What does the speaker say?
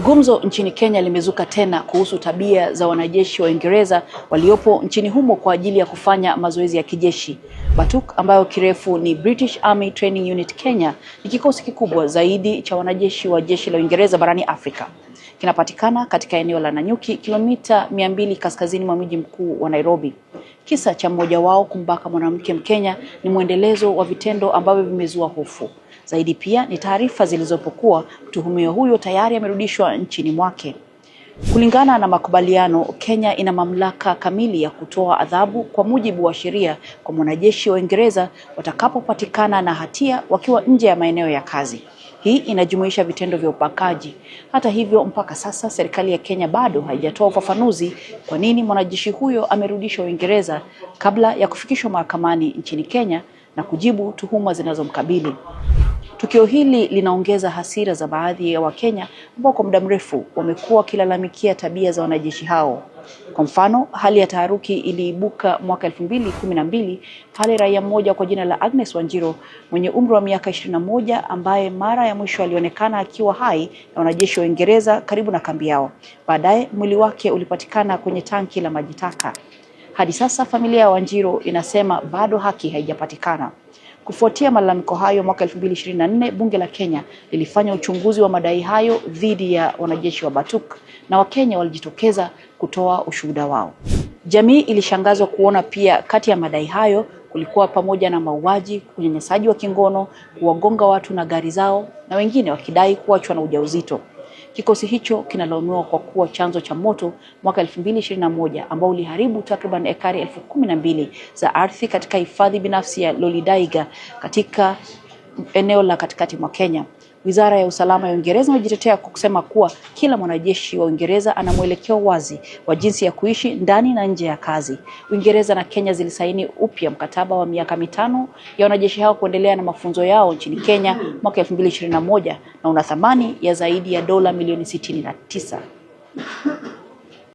Gumzo nchini Kenya limezuka tena kuhusu tabia za wanajeshi wa Uingereza waliopo nchini humo kwa ajili ya kufanya mazoezi ya kijeshi. BATUK ambayo kirefu ni British Army Training Unit Kenya ni kikosi kikubwa zaidi cha wanajeshi wa jeshi la Uingereza barani Afrika. Kinapatikana katika eneo la Nanyuki, kilomita 200 kaskazini mwa mji mkuu wa Nairobi. Kisa cha mmoja wao kumbaka mwanamke Mkenya ni mwendelezo wa vitendo ambavyo vimezua hofu. Zaidi pia ni taarifa zilizopokuwa mtuhumiwa huyo tayari amerudishwa nchini mwake. Kulingana na makubaliano, Kenya ina mamlaka kamili ya kutoa adhabu kwa mujibu wa sheria kwa mwanajeshi wa Uingereza watakapopatikana na hatia wakiwa nje ya maeneo ya kazi. Hii inajumuisha vitendo vya ubakaji. Hata hivyo, mpaka sasa serikali ya Kenya bado haijatoa ufafanuzi kwa nini mwanajeshi huyo amerudishwa Uingereza kabla ya kufikishwa mahakamani nchini Kenya na kujibu tuhuma zinazomkabili. Tukio hili linaongeza hasira za baadhi ya Wakenya ambao kwa muda mrefu wamekuwa wakilalamikia tabia za wanajeshi hao. Kwa mfano, hali ya taharuki iliibuka mwaka 2012 pale raia mmoja kwa jina la Agnes Wanjiru mwenye umri wa miaka 21 ambaye mara ya mwisho alionekana akiwa hai na wanajeshi wa Uingereza karibu na kambi yao. Baadaye mwili wake ulipatikana kwenye tanki la maji taka. Hadi sasa familia ya Wanjiru inasema bado haki haijapatikana. Kufuatia malalamiko hayo, mwaka 2024 bunge la Kenya lilifanya uchunguzi wa madai hayo dhidi ya wanajeshi wa BATUK na Wakenya walijitokeza kutoa ushuhuda wao. Jamii ilishangazwa kuona pia kati ya madai hayo kulikuwa pamoja na mauaji, unyanyasaji wa kingono, kuwagonga watu na gari zao na wengine wakidai kuachwa na ujauzito. Kikosi hicho kinalaumiwa kwa kuwa chanzo cha moto mwaka 2021 ambao uliharibu takriban ekari 12,000 za ardhi katika hifadhi binafsi ya Lolidaiga katika eneo la katikati mwa Kenya. Wizara ya usalama ya Uingereza imejitetea kwa kusema kuwa kila mwanajeshi wa Uingereza ana mwelekeo wazi wa jinsi ya kuishi ndani na nje ya kazi. Uingereza na Kenya zilisaini upya mkataba wa miaka 5 ya wanajeshi hao kuendelea na mafunzo yao nchini Kenya mwaka 2021 na una thamani ya zaidi ya dola milioni 69.